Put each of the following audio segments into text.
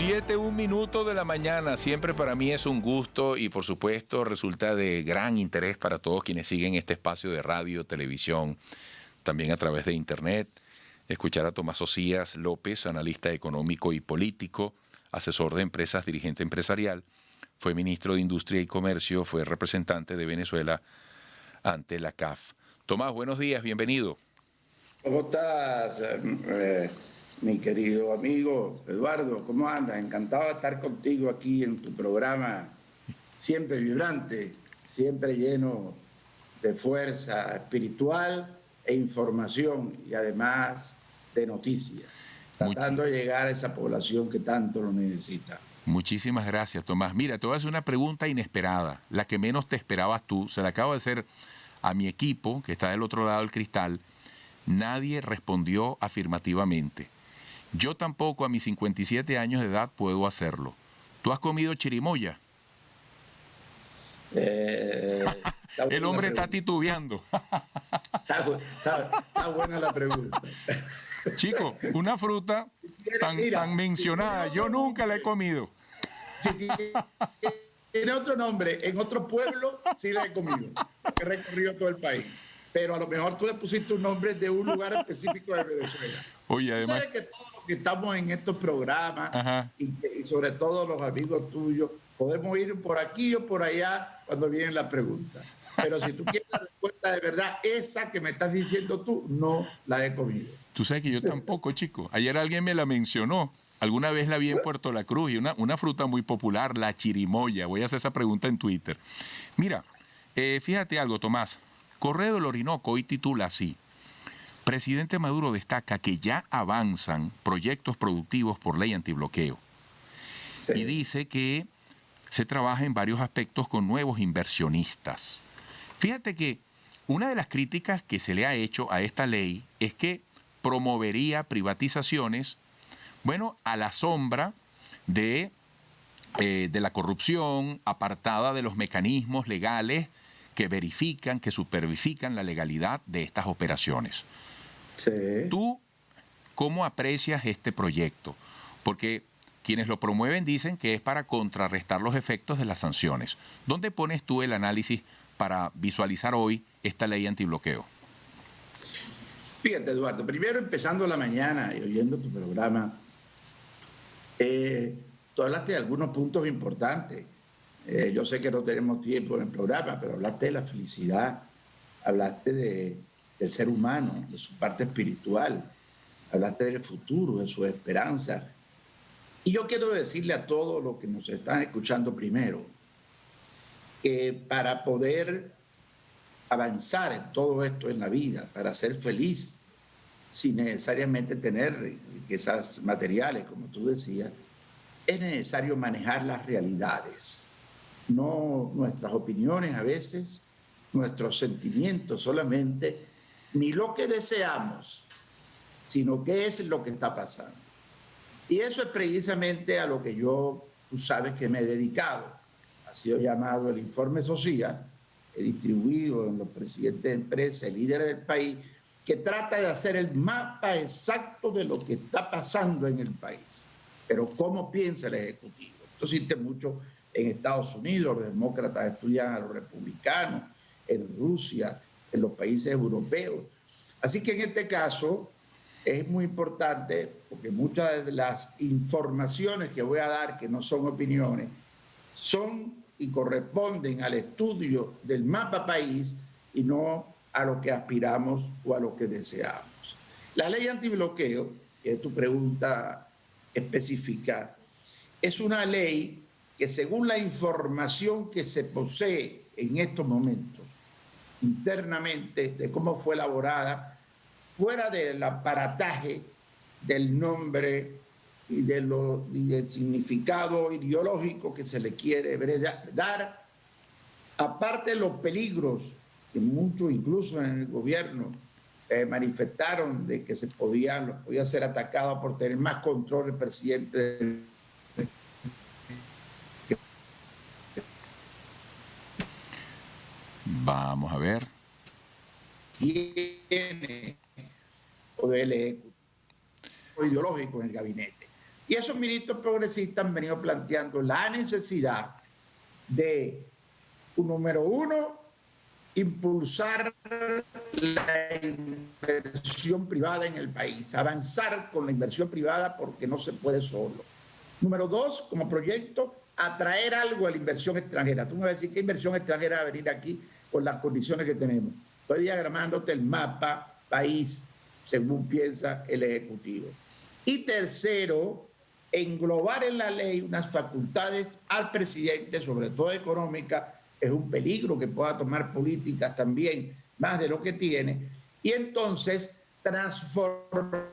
7:01 de la mañana, siempre para mí es un gusto y por supuesto resulta de gran interés para todos quienes siguen este espacio de radio, televisión, también a través de internet, escuchar a Tomás Osías López, analista económico y político, asesor de empresas, dirigente empresarial, fue ministro de Industria y Comercio, fue representante de Venezuela ante la CAF. Tomás, buenos días, bienvenido. ¿Cómo estás, mi querido amigo Eduardo? ¿Cómo andas? Encantado de estar contigo aquí en tu programa, siempre vibrante, siempre lleno de fuerza espiritual e información y además de noticias, tratando de llegar a esa población que tanto lo necesita. Muchísimas gracias, Tomás. Mira, te voy a hacer una pregunta inesperada, la que menos te esperabas tú. Se la acabo de hacer a mi equipo, que está del otro lado del cristal. Nadie respondió afirmativamente. Yo tampoco a mis 57 años de edad puedo hacerlo. ¿Tú has comido chirimoya? El hombre está titubeando. Está buena la pregunta. Chico, una fruta tan mencionada, yo nunca la he comido. Si tiene otro nombre, en otro pueblo, sí la he comido. He recorrido todo el país. Pero a lo mejor tú le pusiste un nombre de un lugar específico de Venezuela. Oye, además... Tú sabes que todos los que estamos en estos programas y sobre todo los amigos tuyos, podemos ir por aquí o por allá cuando vienen las preguntas. Pero si tú quieres la respuesta de verdad, esa que me estás diciendo tú, no la he comido. Tú sabes que yo tampoco, chico. Ayer alguien me la mencionó. Alguna vez la vi en Puerto La Cruz y una fruta muy popular, la chirimoya. Voy a hacer esa pregunta en Twitter. Mira, fíjate algo, Tomás. Correo del Orinoco hoy titula así: Presidente Maduro destaca que ya avanzan proyectos productivos por ley antibloqueo. Sí. Y dice que se trabaja en varios aspectos con nuevos inversionistas. Fíjate que una de las críticas que se le ha hecho a esta ley es que promovería privatizaciones, bueno, a la sombra de la corrupción, apartada de los mecanismos legales que verifican, que supervisan la legalidad de estas operaciones. Sí. ¿Tú cómo aprecias este proyecto? Porque quienes lo promueven dicen que es para contrarrestar los efectos de las sanciones. ¿Dónde pones tú el análisis para visualizar hoy esta ley antibloqueo? Fíjate, Eduardo, primero empezando la mañana y oyendo tu programa, tú hablaste de algunos puntos importantes. Yo sé que no tenemos tiempo en el programa, pero hablaste de la felicidad, hablaste del ser humano, de su parte espiritual, hablaste del futuro, de su esperanza. Y yo quiero decirle a todos los que nos están escuchando primero, que para poder avanzar en todo esto en la vida, para ser feliz, sin necesariamente tener riquezas materiales, como tú decías, es necesario manejar las realidades. No nuestras opiniones a veces, nuestros sentimientos solamente, ni lo que deseamos, sino qué es lo que está pasando. Y eso es precisamente a lo que yo, tú sabes que me he dedicado. Ha sido llamado el informe social, he distribuido en los presidentes de empresas, líderes del país, que trata de hacer el mapa exacto de lo que está pasando en el país. Pero ¿cómo piensa el Ejecutivo? Esto existe mucho en Estados Unidos, los demócratas estudian a los republicanos, en Rusia, en los países europeos. Así que en este caso es muy importante, porque muchas de las informaciones que voy a dar, que no son opiniones, son y corresponden al estudio del mapa país y no a lo que aspiramos o a lo que deseamos. La ley antibloqueo, que es tu pregunta específica, es una ley que según la información que se posee en estos momentos internamente de cómo fue elaborada, fuera del aparataje del nombre y del significado ideológico que se le quiere dar, aparte de los peligros que muchos, incluso en el gobierno, manifestaron de que podía ser atacado por tener más control el presidente. Vamos a ver. Tiene poder ideológico en el gabinete. Y esos ministros progresistas han venido planteando la necesidad de, número uno, impulsar la inversión privada en el país, avanzar con la inversión privada porque no se puede solo. Número dos, como proyecto, atraer algo a la inversión extranjera. Tú me vas a decir, ¿qué inversión extranjera va a venir aquí con las condiciones que tenemos? Estoy diagramándote el mapa país según piensa el Ejecutivo. Y tercero, englobar en la ley unas facultades al presidente, sobre todo económica, es un peligro que pueda tomar políticas también más de lo que tiene, y entonces transformar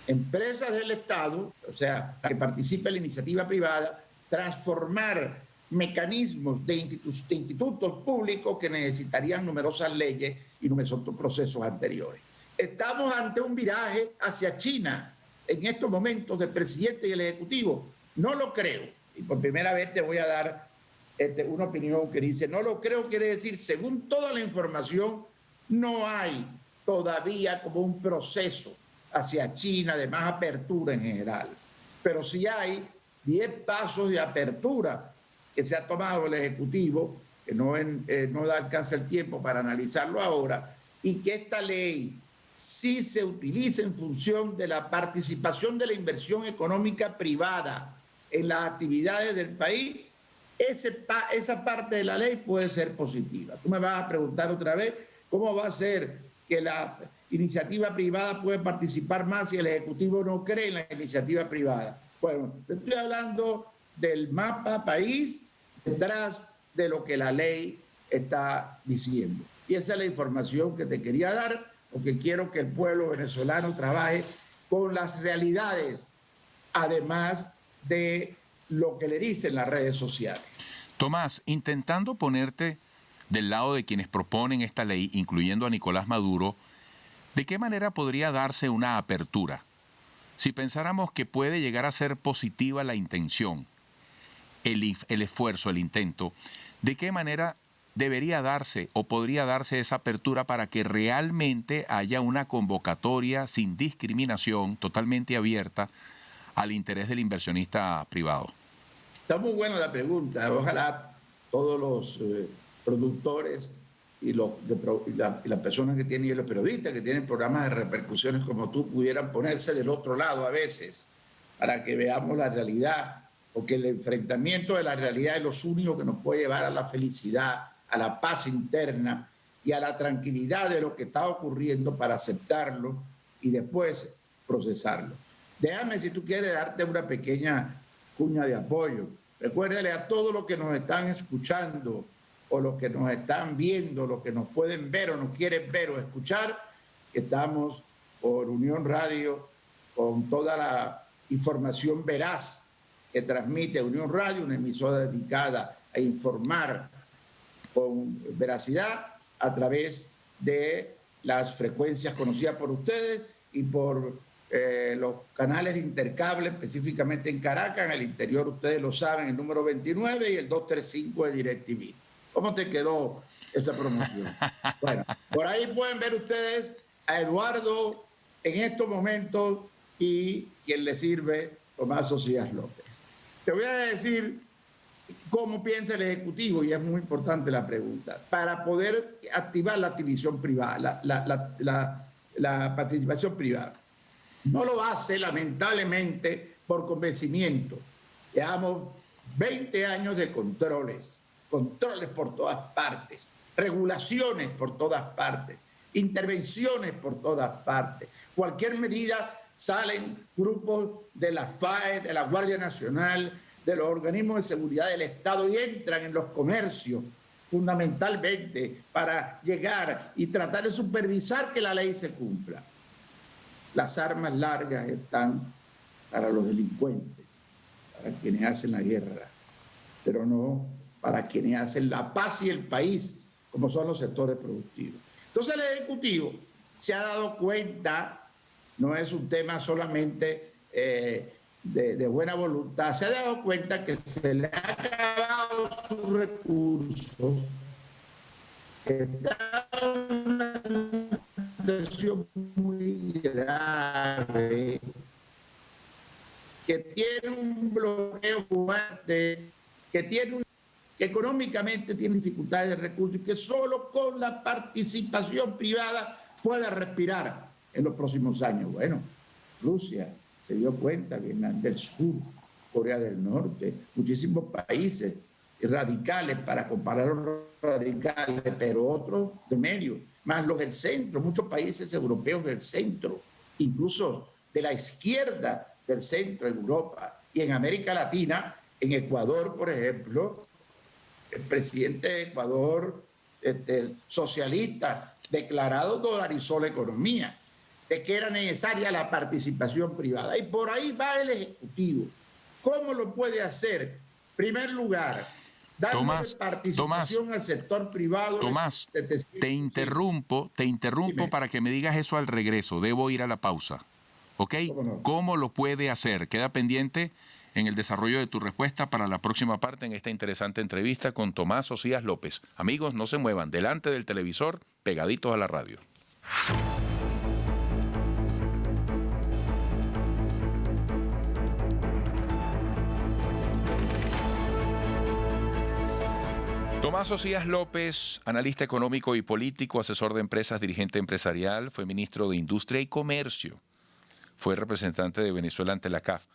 empresas del Estado, o sea, que participe en la iniciativa privada, transformar mecanismos de institutos públicos que necesitarían numerosas leyes y numerosos procesos anteriores. Estamos ante un viraje hacia China en estos momentos del presidente y el Ejecutivo. No lo creo. Y por primera vez te voy a dar una opinión que dice, no lo creo, quiere decir, según toda la información, no hay todavía como un proceso hacia China de más apertura en general. Pero sí hay 10 pasos de apertura que se ha tomado el Ejecutivo, que no alcanza el tiempo para analizarlo ahora, y que esta ley sí se utiliza en función de la participación de la inversión económica privada en las actividades del país, esa parte de la ley puede ser positiva. Tú me vas a preguntar otra vez, ¿cómo va a ser que la iniciativa privada puede participar más si el Ejecutivo no cree en la iniciativa privada? Bueno, estoy hablando del mapa país detrás de lo que la ley está diciendo. Y esa es la información que te quería dar, porque quiero que el pueblo venezolano trabaje con las realidades, además de lo que le dicen las redes sociales. Tomás, intentando ponerte del lado de quienes proponen esta ley, incluyendo a Nicolás Maduro, ¿de qué manera podría darse una apertura? Si pensáramos que puede llegar a ser positiva la intención, el esfuerzo, el intento, ¿de qué manera debería darse o podría darse esa apertura para que realmente haya una convocatoria sin discriminación, totalmente abierta al interés del inversionista privado? Está muy buena la pregunta. Ojalá todos los productores y las personas que tienen, y los periodistas que tienen programas de repercusiones como tú, pudieran ponerse del otro lado a veces para que veamos la realidad, porque el enfrentamiento de la realidad es lo único que nos puede llevar a la felicidad, a la paz interna y a la tranquilidad de lo que está ocurriendo para aceptarlo y después procesarlo. Déjame, si tú quieres, darte una pequeña cuña de apoyo. Recuérdale a todos los que nos están escuchando o los que nos están viendo, los que nos pueden ver o nos quieren ver o escuchar, que estamos por Unión Radio con toda la información veraz que transmite Unión Radio, una emisora dedicada a informar con veracidad a través de las frecuencias conocidas por ustedes y por los canales de intercable, específicamente en Caracas, en el interior ustedes lo saben, el número 29 y el 235 de DirecTV. ¿Cómo te quedó esa promoción? Bueno, por ahí pueden ver ustedes a Eduardo en estos momentos y quien le sirve, Tomás Socias López. Te voy a decir cómo piensa el Ejecutivo, y es muy importante la pregunta, para poder activar la activación privada, la participación privada. No lo hace, lamentablemente, por convencimiento. Llevamos 20 años de controles por todas partes, regulaciones por todas partes, intervenciones por todas partes. Cualquier medida, salen grupos de la FAE, de la Guardia Nacional, de los organismos de seguridad del Estado y entran en los comercios fundamentalmente para llegar y tratar de supervisar que la ley se cumpla. Las armas largas están para los delincuentes, para quienes hacen la guerra, pero no para quienes hacen la paz y el país, como son los sectores productivos. Entonces el Ejecutivo se ha dado cuenta, no es un tema solamente de buena voluntad, se ha dado cuenta que se le han acabado sus recursos, que está en una situación muy grave, que tiene un bloqueo fuerte, que económicamente tiene dificultades de recursos y que solo con la participación privada pueda respirar en los próximos años. Bueno, Rusia se dio cuenta, Vietnam del Sur, Corea del Norte, muchísimos países radicales, para comparar los radicales, pero otros de medio, más los del centro, muchos países europeos del centro, incluso de la izquierda del centro en Europa y en América Latina, en Ecuador, por ejemplo, el presidente de Ecuador, socialista, declarado, dolarizó la economía, de que era necesaria la participación privada. Y por ahí va el Ejecutivo. ¿Cómo lo puede hacer? En primer lugar, dándole participación al sector privado. Tomás, te interrumpo Dime. para que me digas eso al regreso. Debo ir a la pausa. ¿Ok? ¿Cómo lo puede hacer? Queda pendiente en el desarrollo de tu respuesta para la próxima parte en esta interesante entrevista con Tomás Socias López. Amigos, no se muevan, delante del televisor, pegaditos a la radio. Tomás Socias López, analista económico y político, asesor de empresas, dirigente empresarial, fue ministro de Industria y Comercio, fue representante de Venezuela ante la CAF.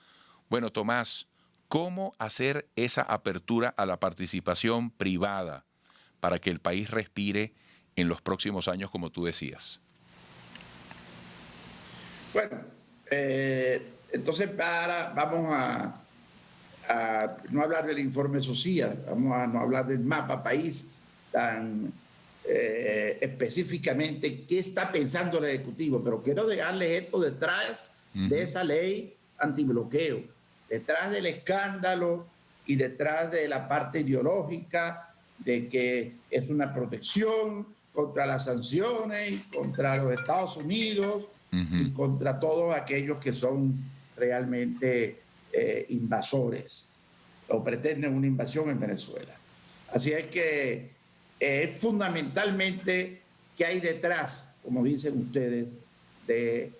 Bueno, Tomás, ¿cómo hacer esa apertura a la participación privada para que el país respire en los próximos años, como tú decías? Bueno, entonces vamos a no hablar del informe social, vamos a no hablar del mapa país tan específicamente qué está pensando el Ejecutivo, pero quiero dejarle esto detrás de esa ley antibloqueo, detrás del escándalo y detrás de la parte ideológica de que es una protección contra las sanciones, contra los Estados Unidos y contra todos aquellos que son realmente invasores o pretenden una invasión en Venezuela. Así es que es fundamentalmente que hay detrás, como dicen ustedes, de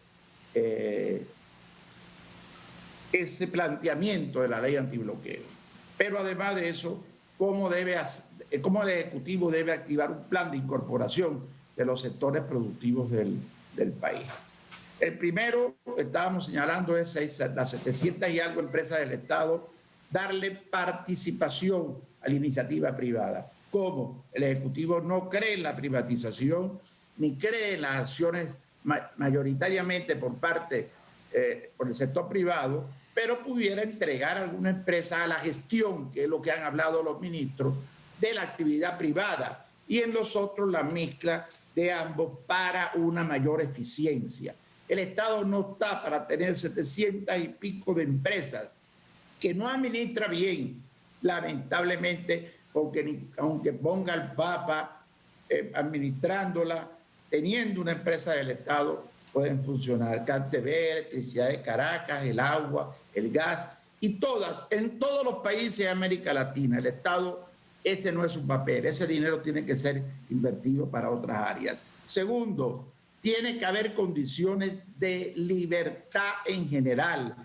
ese planteamiento de la ley antibloqueo. Pero además de eso, cómo el Ejecutivo debe activar un plan de incorporación de los sectores productivos del país. El primero, estábamos señalando, es las 700 y algo empresas del Estado, darle participación a la iniciativa privada. ¿Cómo? El Ejecutivo no cree en la privatización, ni cree en las acciones mayoritariamente por el sector privado, pero pudiera entregar a alguna empresa a la gestión, que es lo que han hablado los ministros, de la actividad privada, y en los otros la mezcla de ambos para una mayor eficiencia. El Estado no está para tener 700 y pico de empresas que no administra bien, lamentablemente, porque aunque ponga al Papa administrándola, teniendo una empresa del Estado, pueden funcionar. CanTV, Electricidad de Caracas, el agua, el gas, y todas, en todos los países de América Latina, el Estado, ese no es su papel, ese dinero tiene que ser invertido para otras áreas. Segundo, tiene que haber condiciones de libertad en general,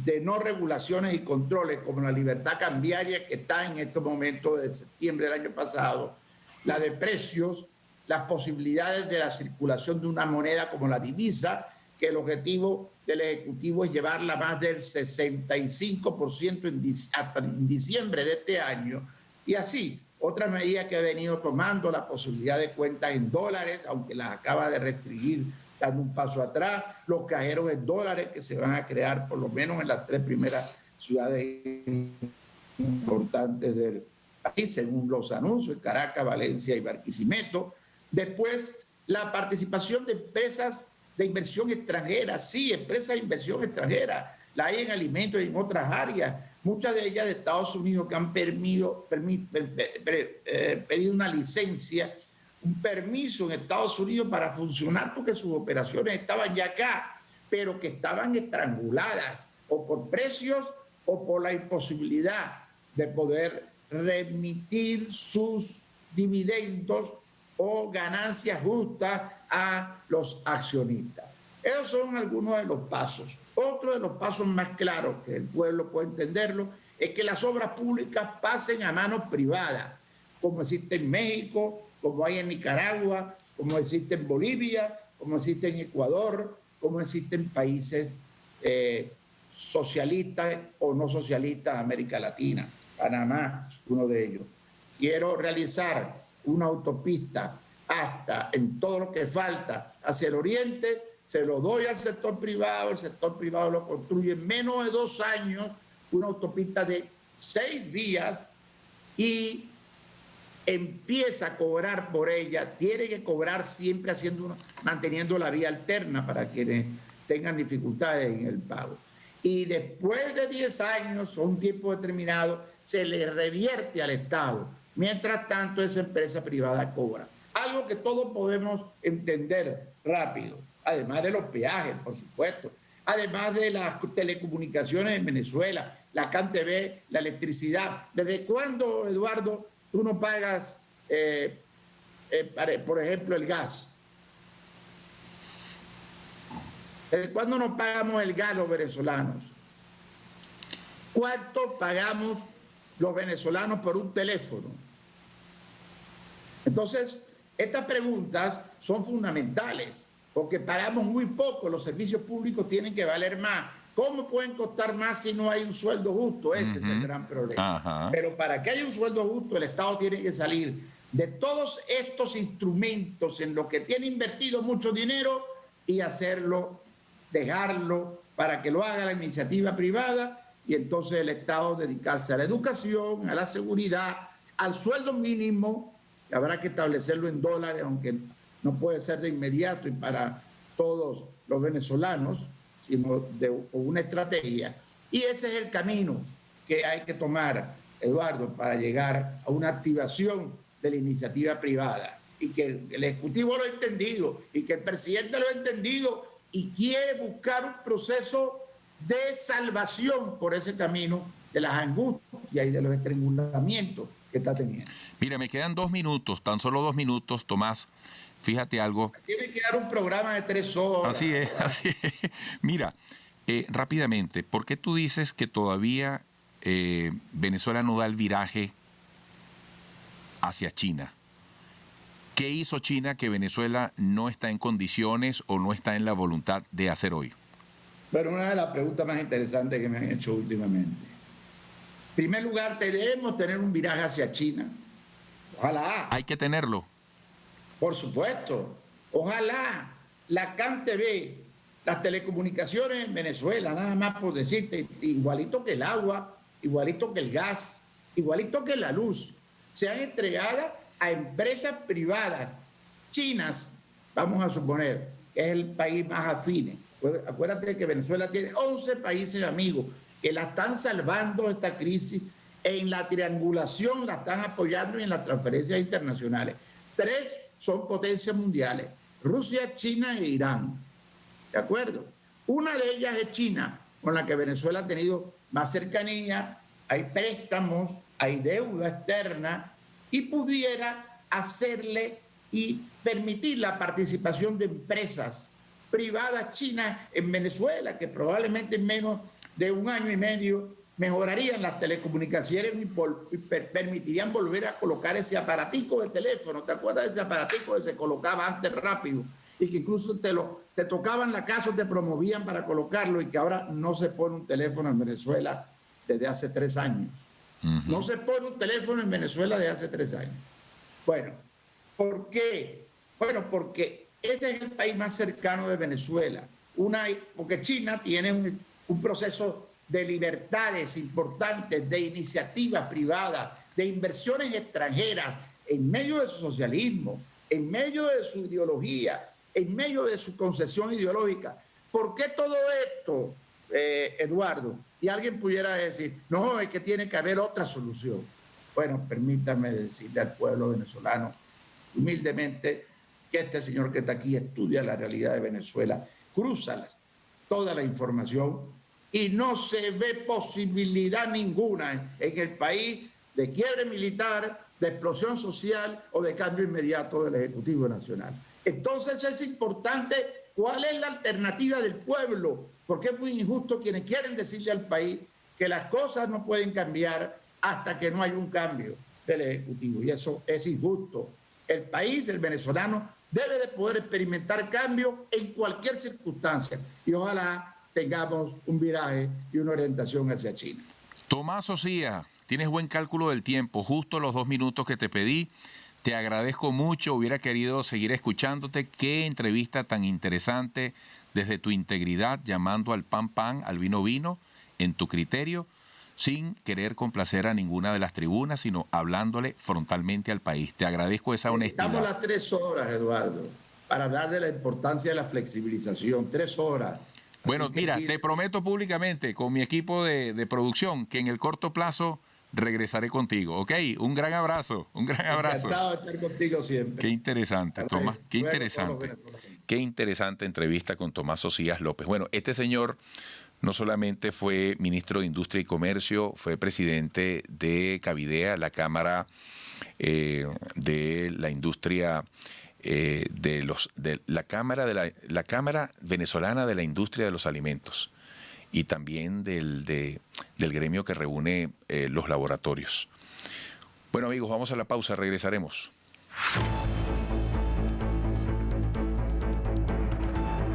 de no regulaciones y controles, como la libertad cambiaria que está en estos momentos de septiembre del año pasado, la de precios, las posibilidades de la circulación de una moneda como la divisa, que el objetivo del Ejecutivo es llevarla más del 65% hasta diciembre de este año, y así. Otra medida que ha venido tomando, la posibilidad de cuentas en dólares, aunque las acaba de restringir dando un paso atrás, los cajeros en dólares que se van a crear por lo menos en las 3 primeras ciudades importantes del país, según los anuncios, Caracas, Valencia y Barquisimeto. Después, la participación de empresas de inversión extranjera, sí, empresas de inversión extranjera, la hay en alimentos y en otras áreas, muchas de ellas de Estados Unidos que han pedido una licencia, un permiso en Estados Unidos para funcionar porque sus operaciones estaban ya acá, pero que estaban estranguladas o por precios o por la imposibilidad de poder remitir sus dividendos o ganancias justas a los accionistas. Esos son algunos de los pasos. Otro de los pasos más claros que el pueblo puede entenderlo es que las obras públicas pasen a manos privadas, como existe en México, como hay en Nicaragua, como existe en Bolivia, como existe en Ecuador, como existe en países socialistas o no socialistas de América Latina. Panamá, uno de ellos. Quiero realizar una autopista hasta en todo lo que falta hacia el oriente, se lo doy al sector privado, el sector privado lo construye en menos de 2 años, una autopista de 6 vías y empieza a cobrar por ella, tiene que cobrar siempre manteniendo la vía alterna para quienes tengan dificultades en el pago. Y después de 10 años, o un tiempo determinado, se le revierte al Estado. Mientras tanto, esa empresa privada cobra. Algo que todos podemos entender rápido, además de los peajes, por supuesto, además de las telecomunicaciones en Venezuela, la CanTV, la electricidad. ¿Desde cuándo, Eduardo, tú no pagas, por ejemplo, el gas? ¿Desde cuándo no pagamos el gas los venezolanos? ¿Cuánto pagamos los venezolanos por un teléfono? Entonces, estas preguntas son fundamentales, porque pagamos muy poco, los servicios públicos tienen que valer más. ¿Cómo pueden costar más si no hay un sueldo justo? Ese es el gran problema. Pero para que haya un sueldo justo, el Estado tiene que salir de todos estos instrumentos en los que tiene invertido mucho dinero y hacerlo, dejarlo para que lo haga la iniciativa privada y entonces el Estado dedicarse a la educación, a la seguridad, al sueldo mínimo, que habrá que establecerlo en dólares, aunque no puede ser de inmediato y para todos los venezolanos, sino de una estrategia. Y ese es el camino que hay que tomar, Eduardo, para llegar a una activación de la iniciativa privada. Y que el Ejecutivo lo ha entendido, y que el presidente lo ha entendido, y quiere buscar un proceso de salvación por ese camino de las angustias y de los estrangulamientos que está teniendo. Mira, me quedan 2 minutos, tan solo 2 minutos, Tomás. Fíjate algo. Tiene que dar un programa de 3 horas. Así es, así es. Mira, rápidamente, ¿por qué tú dices que todavía Venezuela no da el viraje hacia China? ¿Qué hizo China que Venezuela no está en condiciones o no está en la voluntad de hacer hoy? Bueno, una de las preguntas más interesantes que me han hecho últimamente. En primer lugar, debemos tener un viraje hacia China. Ojalá. Hay que tenerlo. Por supuesto. Ojalá la CanTV, las telecomunicaciones en Venezuela, nada más por decirte, igualito que el agua, igualito que el gas, igualito que la luz, sean entregadas a empresas privadas chinas, vamos a suponer, que es el país más afín. Acuérdate que Venezuela tiene 11 países amigos que la están salvando esta crisis, en la triangulación la están apoyando y en las transferencias internacionales. 3 son potencias mundiales, Rusia, China e Irán. ¿De acuerdo? Una de ellas es China, con la que Venezuela ha tenido más cercanía, hay préstamos, hay deuda externa, y pudiera hacerle y permitir la participación de empresas privadas chinas en Venezuela, que probablemente en menos de 1 año y medio mejorarían las telecomunicaciones y permitirían volver a colocar ese aparatico de teléfono. ¿Te acuerdas de ese aparatico que se colocaba antes rápido y que incluso te tocaban la casa o te promovían para colocarlo, y que ahora no se pone un teléfono en Venezuela desde hace 3 años? No se pone un teléfono en Venezuela desde hace 3 años. Bueno, ¿por qué? Bueno, porque ese es el país más cercano de Venezuela. Porque China tiene un proceso de libertades importantes, de iniciativa privada, de inversiones extranjeras, en medio de su socialismo, en medio de su ideología, en medio de su concesión ideológica. ¿Por qué todo esto, Eduardo? Y alguien pudiera decir, no, es que tiene que haber otra solución. Bueno, permítame decirle al pueblo venezolano, humildemente, que este señor que está aquí estudia la realidad de Venezuela, cruza toda la información y no se ve posibilidad ninguna en el país de quiebre militar de explosión social o de cambio inmediato del Ejecutivo Nacional. Entonces es importante cuál es la alternativa del pueblo, porque es muy injusto quienes quieren decirle al país que las cosas no pueden cambiar hasta que no haya un cambio del Ejecutivo, y eso es injusto. El país, el venezolano, debe de poder experimentar cambio en cualquier circunstancia, y ojalá tengamos un viraje y una orientación hacia China. Tomás Osía, tienes buen cálculo del tiempo, justo los 2 minutos que te pedí. Te agradezco mucho, hubiera querido seguir escuchándote. Qué entrevista tan interesante, desde tu integridad, llamando al pan pan, al vino vino, en tu criterio, sin querer complacer a ninguna de las tribunas, sino hablándole frontalmente al país. Te agradezco esa honestidad. Estamos las 3 horas, Eduardo, para hablar de la importancia de la flexibilización. 3 horas. Bueno, mira, te prometo públicamente, con mi equipo de producción, que en el corto plazo regresaré contigo, ¿ok? Un gran abrazo, un gran abrazo. Encantado de estar contigo siempre. Qué interesante, Tomás, qué interesante. Qué interesante entrevista con Tomás Osías López. Bueno, este señor no solamente fue ministro de Industria y Comercio, fue presidente de Cavidea, la Cámara de la Industria la Cámara Venezolana de la Industria de los Alimentos, y también del gremio que reúne los laboratorios. Bueno, amigos, vamos a la pausa, regresaremos.